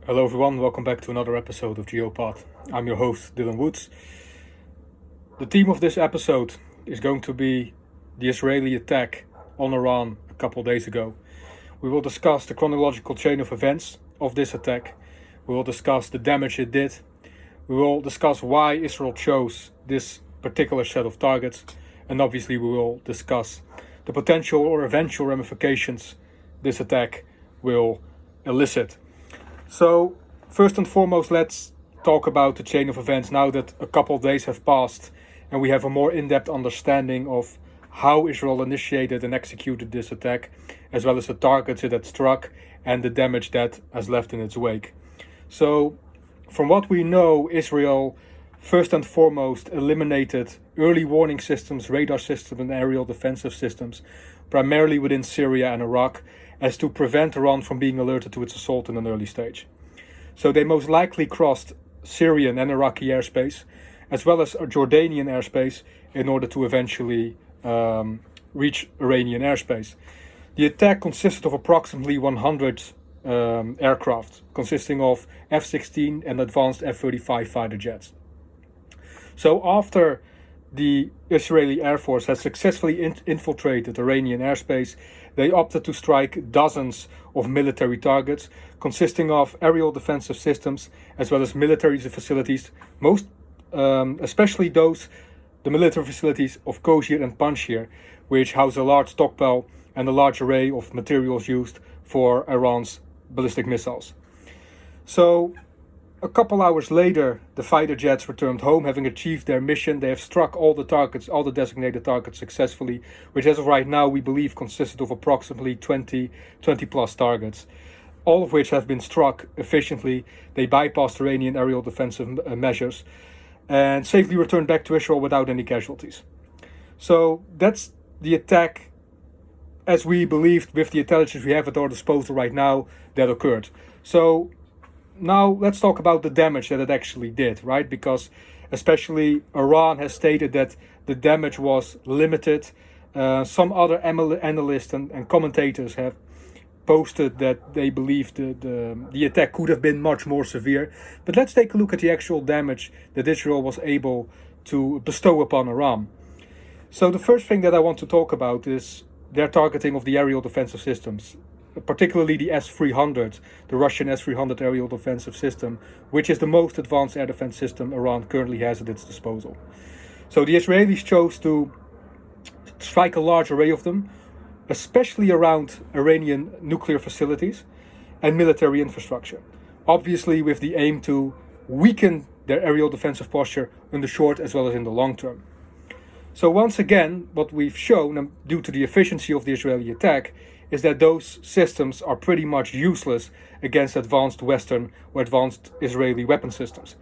Hello everyone, welcome back to another episode of GeoPod. I'm your host, Dylan Woods. The theme of this episode is going to be the Israeli attack on Iran a couple days ago. We will discuss the chronological chain of events of this attack. We will discuss the damage it did. We will discuss why Israel chose this particular set of targets. And obviously we will discuss the potential or eventual ramifications this attack will elicit. So, first and foremost, let's talk about the chain of events now that a couple of days have passed and we have a more in-depth understanding of how Israel initiated and executed this attack, as well as the targets it had struck and the damage that has left in its wake. So, from what we know, Israel first and foremost eliminated early warning systems, radar systems, and aerial defensive systems, primarily within Syria and Iraq, as to prevent Iran from being alerted to its assault in an early stage. So they most likely crossed Syrian and Iraqi airspace, as well as Jordanian airspace, in order to eventually reach Iranian airspace. The attack consisted of approximately 100 aircraft, consisting of F-16 and advanced F-35 fighter jets. So after the Israeli Air Force has successfully infiltrated Iranian airspace, they opted to strike dozens of military targets, consisting of aerial defensive systems as well as military facilities, especially the military facilities of Koshir and Panjshir, which house a large stockpile and a large array of materials used for Iran's ballistic missiles. So, a couple hours later, the fighter jets returned home, having achieved their mission. They have struck all the designated targets successfully, which as of right now we believe consisted of approximately 20 plus targets, all of which have been struck efficiently. They bypassed Iranian aerial defensive measures and safely returned back to Israel without any casualties. So that's the attack, as we believed with the intelligence we have at our disposal right now, that occurred. So now let's talk about the damage that it actually did, right? Because especially Iran has stated that the damage was limited. Some other analysts and commentators have posted that they believe the attack could have been much more severe. But let's take a look at the actual damage that Israel was able to bestow upon Iran. So the first thing that I want to talk about is their targeting of the aerial defensive systems, particularly the S-300, the Russian S-300 aerial defensive system, which is the most advanced air defense system Iran currently has at its disposal. So the Israelis chose to strike a large array of them, especially around Iranian nuclear facilities and military infrastructure, obviously with the aim to weaken their aerial defensive posture in the short as well as in the long term. So once again, what we've shown, due to the efficiency of the Israeli attack, is that those systems are pretty much useless against advanced Western or advanced Israeli weapon systems.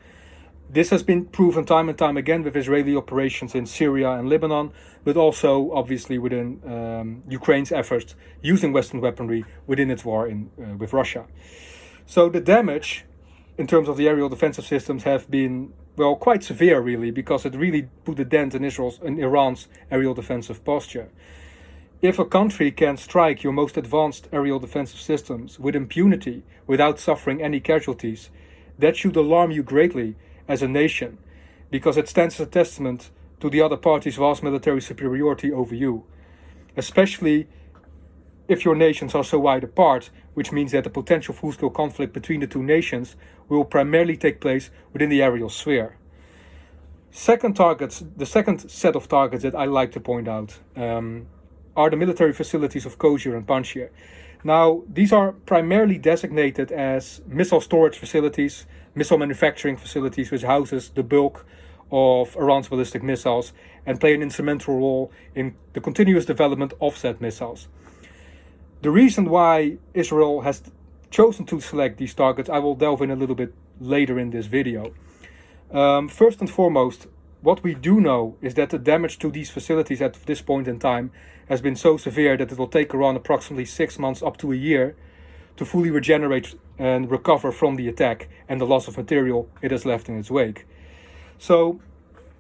This has been proven time and time again with Israeli operations in Syria and Lebanon, but also obviously within Ukraine's efforts using Western weaponry within its war with Russia. So the damage in terms of the aerial defensive systems have been, well, quite severe really, because it really put a dent in Iran's aerial defensive posture. If a country can strike your most advanced aerial defensive systems with impunity, without suffering any casualties, that should alarm you greatly as a nation, because it stands as a testament to the other party's vast military superiority over you, especially if your nations are so wide apart, which means that the potential full-scale conflict between the two nations will primarily take place within the aerial sphere. The second set of targets that I like to point out are the military facilities of Koshir and Panjshir. Now, these are primarily designated as missile storage facilities, missile manufacturing facilities, which houses the bulk of Iran's ballistic missiles and play an instrumental role in the continuous development of said missiles. The reason why Israel has chosen to select these targets, I will delve in a little bit later in this video. First and foremost, what we do know is that the damage to these facilities at this point in time has been so severe that it will take Iran approximately 6 months up to a year to fully regenerate and recover from the attack and the loss of material it has left in its wake. So,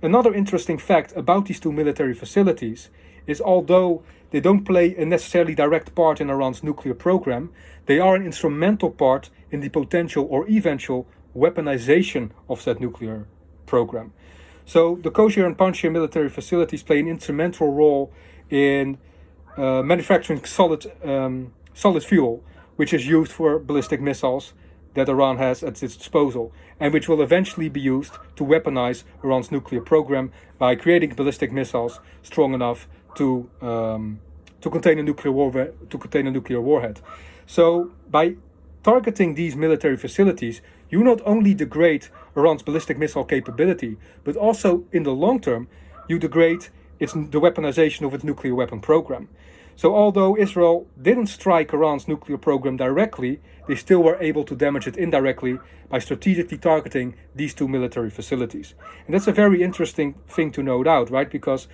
another interesting fact about these two military facilities is although they don't play a necessarily direct part in Iran's nuclear program, they are an instrumental part in the potential or eventual weaponization of that nuclear program. So the Kosher and Panjshir military facilities play an instrumental role in manufacturing solid fuel, which is used for ballistic missiles that Iran has at its disposal, and which will eventually be used to weaponize Iran's nuclear program by creating ballistic missiles strong enough to contain a nuclear warhead. So by targeting these military facilities, you not only degrade Iran's ballistic missile capability, but also in the long term, you degrade the weaponization of its nuclear weapon program. So although Israel didn't strike Iran's nuclear program directly, they still were able to damage it indirectly by strategically targeting these two military facilities. And that's a very interesting thing to note out, right? Because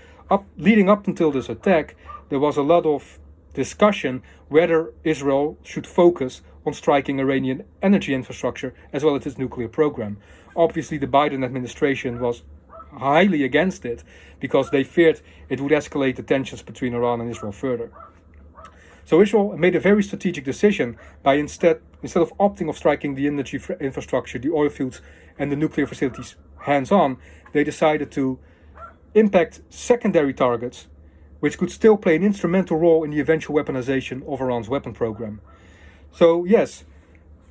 leading up until this attack, there was a lot of discussion whether Israel should focus on striking Iranian energy infrastructure as well as its nuclear program. Obviously, the Biden administration was highly against it because they feared it would escalate the tensions between Iran and Israel further. So Israel made a very strategic decision by instead of opting of striking the energy infrastructure, the oil fields and the nuclear facilities hands-on, they decided to impact secondary targets which could still play an instrumental role in the eventual weaponization of Iran's weapon program. So yes,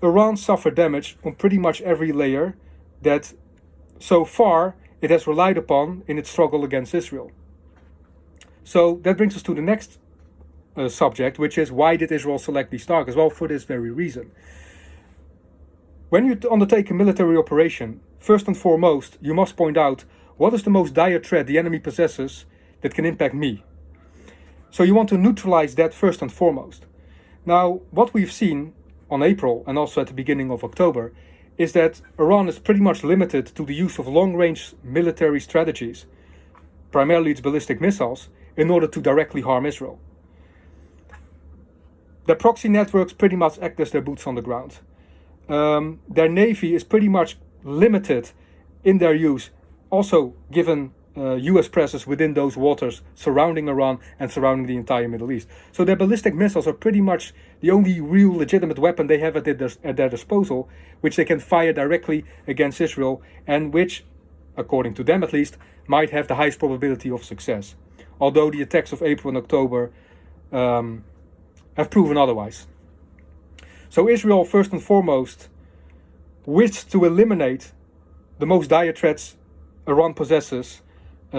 Iran suffered damage on pretty much every layer that so far it has relied upon in its struggle against Israel. So that brings us to the next subject, which is why did Israel select these targets? Well, for this very reason. When you undertake a military operation, first and foremost, you must point out what is the most dire threat the enemy possesses that can impact me. So you want to neutralize that first and foremost. Now, what we've seen on April and also at the beginning of October is that Iran is pretty much limited to the use of long-range military strategies, primarily its ballistic missiles, in order to directly harm Israel. Their proxy networks pretty much act as their boots on the ground. Their navy is pretty much limited in their use, also given US presence within those waters surrounding Iran and surrounding the entire Middle East. So their ballistic missiles are pretty much the only real legitimate weapon they have at their disposal, which they can fire directly against Israel and which, according to them at least, might have the highest probability of success. Although the attacks of April and October have proven otherwise. So Israel, first and foremost, wished to eliminate the most dire threats Iran possesses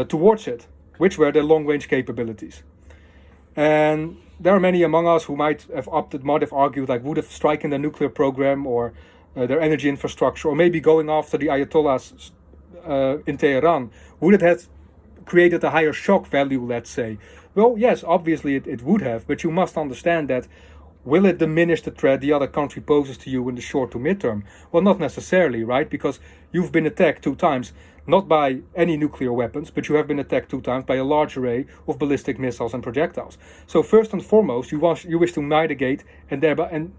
towards it, which were their long-range capabilities. And there are many among us who might have argued, like would have striking their nuclear program or their energy infrastructure, or maybe going after the Ayatollahs in Tehran, would it have created a higher shock value, let's say? Well, yes, obviously it would have, but you must understand that will it diminish the threat the other country poses to you in the short to midterm? Well, not necessarily, right? Because you've been attacked 2 times, not by any nuclear weapons, but you have been attacked 2 times by a large array of ballistic missiles and projectiles. So first and foremost, you wish to mitigate and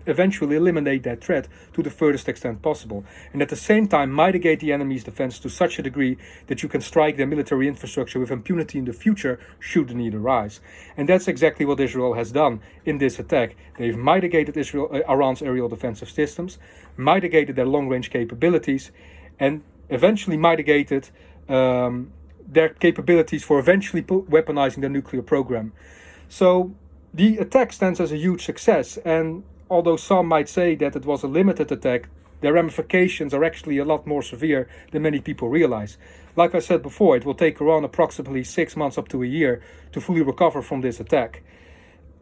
eventually eliminate that threat to the furthest extent possible. And at the same time, mitigate the enemy's defense to such a degree that you can strike their military infrastructure with impunity in the future should the need arise. And that's exactly what Israel has done in this attack. They've mitigated Iran's aerial defensive systems, mitigated their long-range capabilities, and eventually mitigated their capabilities for eventually weaponizing their nuclear program. So the attack stands as a huge success, and although some might say that it was a limited attack, their ramifications are actually a lot more severe than many people realize. Like I said before, it will take Iran approximately 6 months up to a year to fully recover from this attack.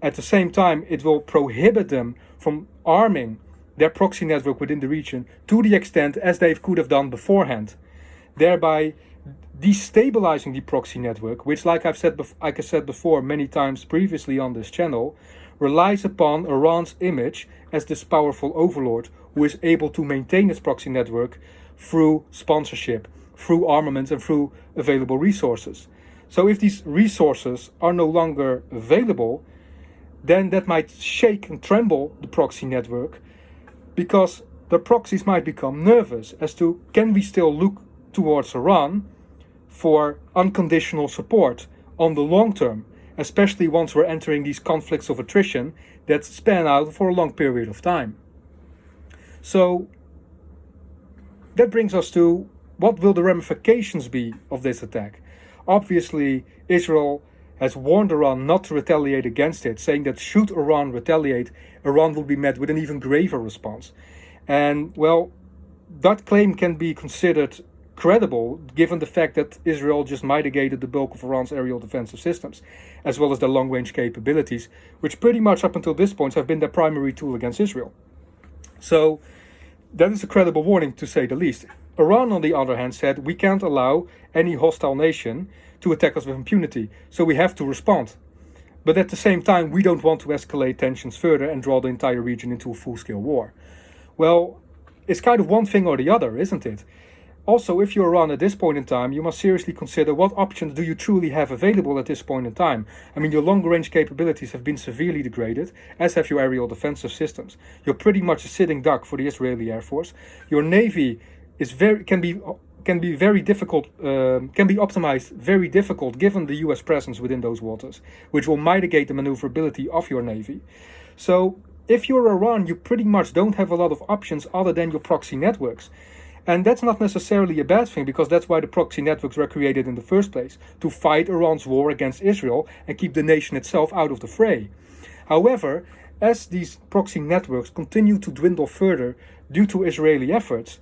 At the same time, it will prohibit them from arming their proxy network within the region to the extent as they could have done beforehand, thereby destabilizing the proxy network, which, like I said before many times previously on this channel, relies upon Iran's image as this powerful overlord who is able to maintain its proxy network through sponsorship, through armaments, and through available resources. So if these resources are no longer available, then that might shake and tremble the proxy network, because the proxies might become nervous as to, can we still look towards Iran for unconditional support on the long term? especially once we're entering these conflicts of attrition that span out for a long period of time. So that brings us to, what will the ramifications be of this attack? Obviously, Israel has warned Iran not to retaliate against it, saying that should Iran retaliate, Iran will be met with an even graver response. And, well, that claim can be considered credible given the fact that Israel just mitigated the bulk of Iran's aerial defensive systems, as well as their long-range capabilities, which pretty much up until this point have been their primary tool against Israel. So that is a credible warning, to say the least. Iran, on the other hand, said we can't allow any hostile nation to attack us with impunity, so we have to respond. But at the same time, we don't want to escalate tensions further and draw the entire region into a full-scale war. Well, it's kind of one thing or the other, isn't it? Also, if you're Iran at this point in time, you must seriously consider what options do you truly have available at this point in time. I mean, your long-range capabilities have been severely degraded, as have your aerial defensive systems. You're pretty much a sitting duck for the Israeli Air Force. Your navy is can be very difficult, can be optimized very difficult given the US presence within those waters, which will mitigate the maneuverability of your navy. So if you're Iran, you pretty much don't have a lot of options other than your proxy networks. And that's not necessarily a bad thing, because that's why the proxy networks were created in the first place, to fight Iran's war against Israel and keep the nation itself out of the fray. However, as these proxy networks continue to dwindle further due to Israeli efforts,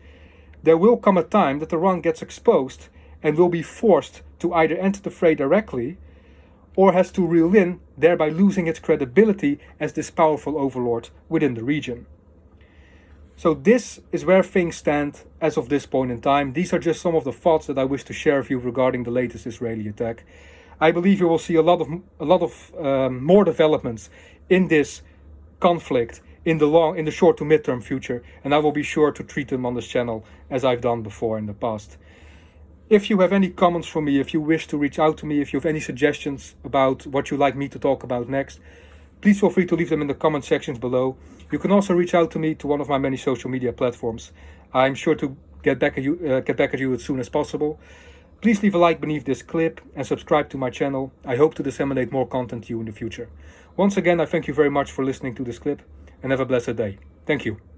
there will come a time that Iran gets exposed and will be forced to either enter the fray directly or has to reel in, thereby losing its credibility as this powerful overlord within the region. So this is where things stand as of this point in time. These are just some of the thoughts that I wish to share with you regarding the latest Israeli attack. I believe you will see a lot of more developments in this conflict in the short to midterm future, and I will be sure to treat them on this channel as I've done before in the past. If you have any comments for me, if you wish to reach out to me, if you have any suggestions about what you'd like me to talk about next, please feel free to leave them in the comment sections below. You can also reach out to me to one of my many social media platforms. I'm sure to get back at you as soon as possible. Please leave a like beneath this clip and subscribe to my channel. I hope to disseminate more content to you in the future. Once again, I thank you very much for listening to this clip, and have a blessed day. Thank you.